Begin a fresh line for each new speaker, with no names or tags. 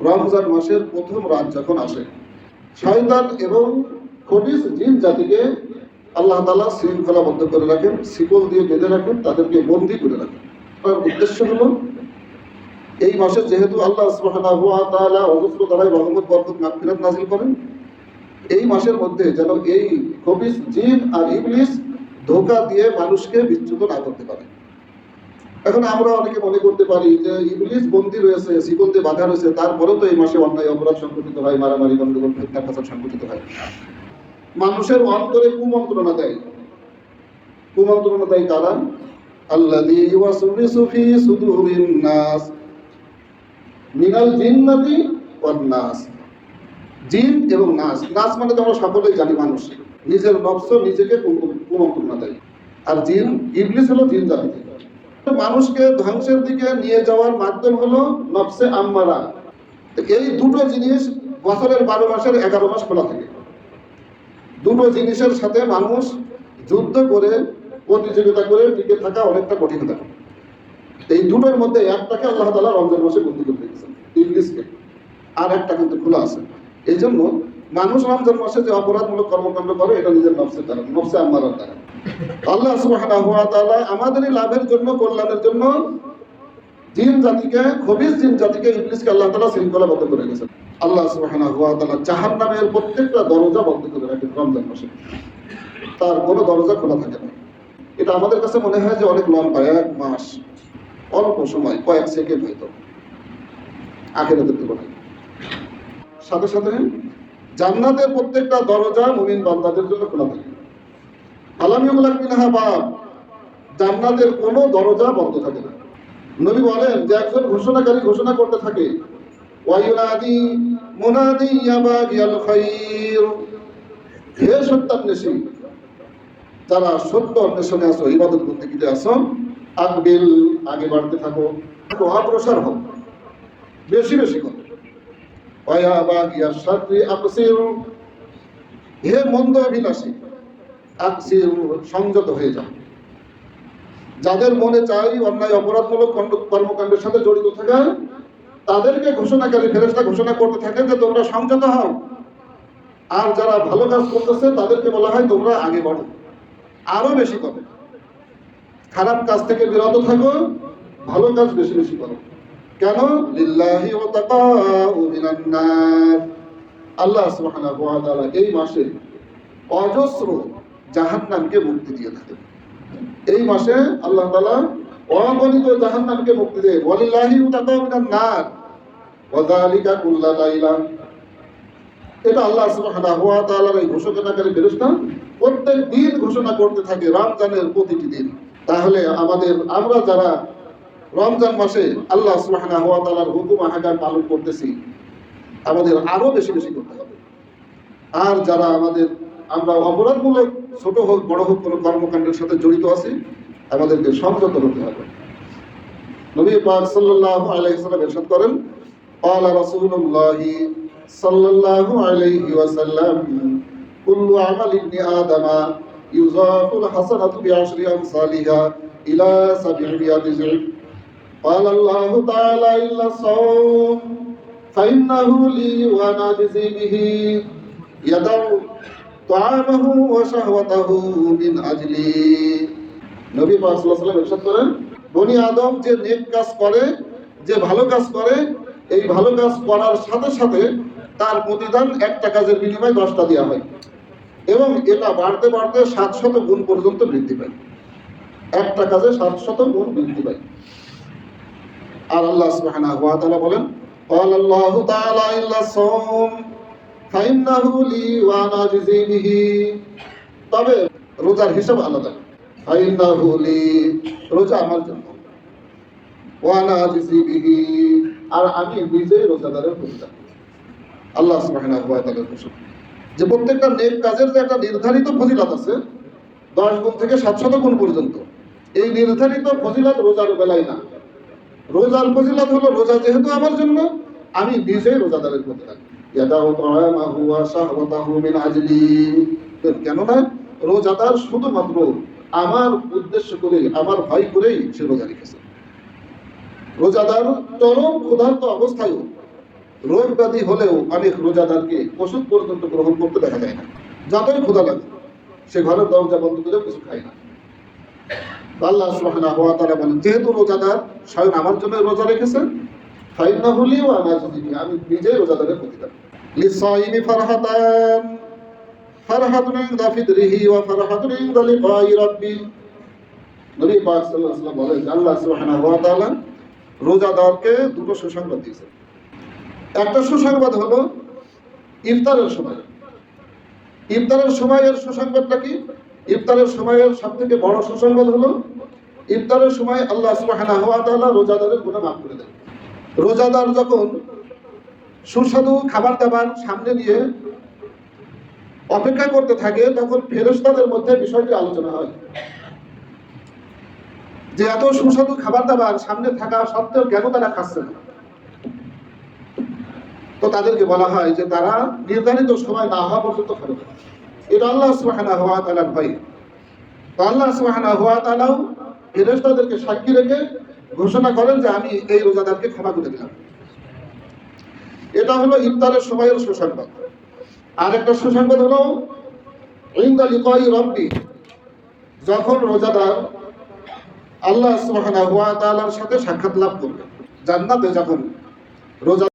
রমজান মাসের প্রথম রাত যখন আসে, শয়তান এবং খবিস জিন জাতিকে আল্লাহ তাআলা শৃঙ্খলাবদ্ধ করে রাখেন, শিকল দিয়ে বেঁধে রাখেন, তাদেরকে বন্দী করে রাখেন। তার উদ্দেশ্য হলো এই মাসে যেহেতু আল্লাহ সুবহানাহু ওয়া তাআলা অজস্র ধারায় রহমত, বরকত, মাগফিরাত নাযিল করেন, এই মাসের মধ্যে যেন এই খবিস জিন আর ইবলিস ধোঁকা দিয়ে মানুষকে বিচ্যুত না করতে পারে। এখন আমরা অনেকে মনে করতে পারি যে ইবলিস বন্দী রয়েছে, শিকল দিয়ে বাঁধা রয়েছে, তারপরেও তো এই মাসে অন্যায় অপরাধ সংঘটিত হয়, মারামারি, গন্ডগোল, ফিতনা ফাসাদ সংঘটিত হয়। মানুষের অন্তরে কুমন্ত্রণা দেয়। কুমন্ত্রণা দেয় কারা? আল্লাযী ইউওয়াসওয়িসু ফী সুদুরিন নাস মিনাল জিন্নাতি ওয়ান নাস। জিন এবং নাস, নাস মানে তো আমরা সকলেই জানি মানুষ, নিজের নফস নিজেকে কুমন্ত্রণা দেয়। আর জিন, ইবলিস হলো জিন জাতি থেকে। মানুষকে ধ্বংসের দিকে নিয়ে যাওয়ার মাধ্যম হলো নফসে আম্মারা। এই দুটো জিনিস বছরের 12 মাসের 11 মাস খোলা থাকে। দুটো জিনিসের সাথে মানুষ যুদ্ধ করে, প্রতিযোগিতা করে টিকে থাকা অনেকটা কঠিন থাকে। এই দুটোর মধ্যে একটাকে আল্লাহ তাআলা রমজান মাসে বন্দী করে রেখেছেন, ইবলিসকে, আর একটা কিন্তু খোলা আছে। এই জন্য মানুষ রমজান মাসে যে অপরাধমূলক কর্মকাণ্ড করে, এটা নিজের নফসের দ্বারা, নফসে আম্মারার দ্বারা। আল্লাহ সুবহানাহু ওয়া তাআলা আমাদেরই লাভের জন্য, কল্যাণের জন্য জিন জাতিকে, খবিস জিন জাতিকে, ইবলিসকে আল্লাহ তাআলা শৃঙ্খলাবদ্ধ করে রেখেছেন। আল্লাহ সুবহানাহু ওয়া তাআলা জাহান্নামের প্রত্যেকটা দরজা বন্ধ করে রাখেন রমজান মাসে, তার কোনো দরজা খোলা থাকে না। এটা আমাদের কাছে মনে হয় যে অনেক লম্বা, 1 মাস, অল্প সময়, কয়েক সেকেন্ড হয়তো, আখিরাতের তুলনায়। সাথে সাথে জান্নাতের প্রত্যেকটা দরজা মুমিন বান্দাদের জন্য খোলা থাকে। আলাম ইউগলাক মিনহা বাব, জান্নাতের কোনো দরজা বন্ধ থাকে না। নবী বলেন যে একজন ঘোষণাকারী ঘোষণা করতে থাকে, ওয়ায়ুনাদি মুনাদি ইয়া বাগিয়াল খাইর, হে সত্যান্বেষী, যারা সত্য অন্বেষণে আসো, ইবাদত বন্দেগীতে আসো, আকবিল, আগে বাড়তে থাকো, অগ্রসর হও, বেশি বেশি করো। ওয়া বাগিয়াশ শাররি আকসির, হে মন্দ অভিলাষী, আকসির, সংযত হয়ে যাও। যাদের মনে চাই অন্যায় অপরাধমূলক কর্মকাণ্ডের সাথে জড়িত থাকা, তাদেরকে ঘোষণাকারী ফেরেশতা ঘোষণা করতে থাকে যে তোমরা সংযত হও। আর যারা ভালো কাজ করতেছে তাদেরকে বলা হয় তোমরা আগে বাড়ো, আরো বেশি করো, খারাপ কাজ থেকে বিরত থাকো, ভালো কাজ বেশি বেশি করো। কেন? লিল্লাহি ওয়া তাকাউ মিনান নার, আল্লাহ সুবহানাহু ওয়া তাআলা এই মাসে অজস্র জাহান্নামকে মুক্তি দিয়ে থাকেন। এই মাসে আল্লাহ তাআলা অগণিত জাহান্নামকে মুক্তি দেন। ওয়ালিল্লাহি তাকাউ মিনান নার ওয়া যালিকা কুল্লা লাইলা। এটা আল্লাহ সুবহানাহু ওয়া তাআলার এই ঘোষণাকারী ফেরেশতা প্রত্যেক দিন ঘোষণা করতে থাকে, রমজানের প্রতিটি দিন। তাহলে আমরা যারা রমজান মাসে আল্লাহ সুবহানাহু ওয়া তাআলার হুকুম আহকাম পালন করতেছি, আমাদের আরো বেশি বেশি করতে হবে। আর যারা আমরা অপরাধমূলক, ছোট হোক বড় হোক, কোনো কর্মকাণ্ডের সাথে জড়িত আছি, আমাদেরকে সংযত হতে হবে। নবী পাক সাল্লাল্লাহু আলাইহি ওয়াসাল্লাম ইরশাদ করেন, ক্বালা রাসূলুল্লাহি সাল্লাল্লাহু আলাইহি ওয়াসাল্লাম, কুল্লু আমালি ইবনি আদামা ইউযাফুল হাসানাতু বিআশরি আমসালিহা ইলা 700 জিল। ক্বালা আল্লাহু তাআলা ইল্লা সাওম ফাইন্নাহু লি ওয়া আনা আজজি বিহি ইয়াদাউ তাআমাহু ওয়া শাহওয়াতাহু মিন আজলি। নবী পাক সাল্লাল্লাহু আলাইহি ওয়াসাল্লাম ইরশাদ করেন, বনি আদম যে নেক কাজ করে, যে ভালো কাজ করে, এই ভালো কাজ করার সাথে সাথে তার প্রতিদান একটা কাজের বিনিময়ে 10টা দেওয়া হয়, এবং এটা বাড়তে বাড়তে 700 গুণ পর্যন্ত বৃদ্ধি পায়। একটা কাজে 700 গুণ বৃদ্ধি পায়। আর আল্লাহ সুবহানাহু ওয়া তাআলা বলেন, ক্বালা আল্লাহু তাআলা ইল্লা সাওম ফাইন্নাহু লি ওয়া আনা আজজি বিহি। তবে রোজার হিসাব আলাদা। ফাইন্নাহু লি, রোজা আমার জন্য, ওয়া আনা আজজি বিহি, আর আমি নিজেই রোজাদারের প্রতিদান। আল্লাহ সুবহানাহু ওয়া তাআলার ঘোষণা যে প্রত্যেকটা নেক কাজের যে একটা নির্ধারিত ফজিলত আছে, 10 গুণ থেকে 700 গুণ পর্যন্ত, এই নির্ধারিত ফজিলত রোজার বেলায় না। রোজার ফজিলত হলো, রোজা যেহেতু আমার জন্য, আমি নিজেই রোজাদারের প্রতিদান। ইয়াদাউ তাআমাহু ওয়া শাহওয়াতাহু মিন আজলি। কেননা রোজাদার শুধুমাত্র আমার উদ্দেশ্য করে, আমার ভয় করেই সে রোজা রেখেছে। রোজাদার চরম ক্ষুধার্ত অবস্থায়ও রোগ ব্যাধি হলেও অনেক রোজাদারকে ওষুধ পর্যন্ত গ্রহণ করতে দেখা যায় না। যতই ক্ষুধা লাগে সে ঘরের দরজা বন্ধ করে কিছু খায় না। আল্লাহ সুবহানাহু ওয়া তাআলা বলেন, যেহেতু রোজাদার স্বয়ং আমার জন্য রোজা রেখেছেন, ফাইন্নাহু লি ওয়া আনা আজজিহি, আমি নিজেই রোজাদারের প্রতিদান। লিসাইমি ফারহাতান, ফারহাতুন ইনদা ফিতরিহি ওয়া ফারহাতুন ইনদা লিকাই রাব্বি। নবী পাক সাল্লাল্লাহু আলাইহি ওয়াসাল্লাম বলেন, আল্লাহ সুবহানাহু ওয়া তাআলা রোজাদারকে দুটো সুসংবাদ দিয়েছেন। একটা সুসংবাদ হলো ইফতারের সময়। ইফতারের সময়ের সুসংবাদটা কি? ইফতারের সময়ের সবথেকে বড় সুসংবাদ হলো ইফতারের সময় আল্লাহ সুবহানাহু ওয়া তাআলা রোজাদারের গুনাহ মাফ করে দেন। রোজাদার যখন সুস্বাদু খাবার দাবার সামনে নিয়ে অপেক্ষা করতে থাকে, তখন ফেরেশতাদের মধ্যে বিষয়টি আলোচনা হয় যে এত সুস্বাদু খাবার দাবার সামনে থাকা সত্ত্বেও কেন তারা খাচ্ছে না। তো তাদেরকে বলা হয় যে তারা নির্ধারিত সময় না হওয়া পর্যন্ত খাবে না। এটা আল্লাহ সুবহানাহু ওয়া তাআলার ভয়। তো আল্লাহ সুবহানাহু ওয়া তাআলাও ফেরেশতাদেরকে সাক্ষী রেখে ঘোষণা করেন যে আমি এই রোজাদারকে ক্ষমা করে দিলাম। এটা হলো ইফতারের সময়ের সুসংবাদ। আর একটা সুসংবাদ হলো ইনদা লিকাই রাব্বি, যখন রোজাদার আল্লাহ সুবহানাহু ওয়া তাআলার সাথে সাক্ষাৎ লাভ করবে, জান্নাতে যখন রোজা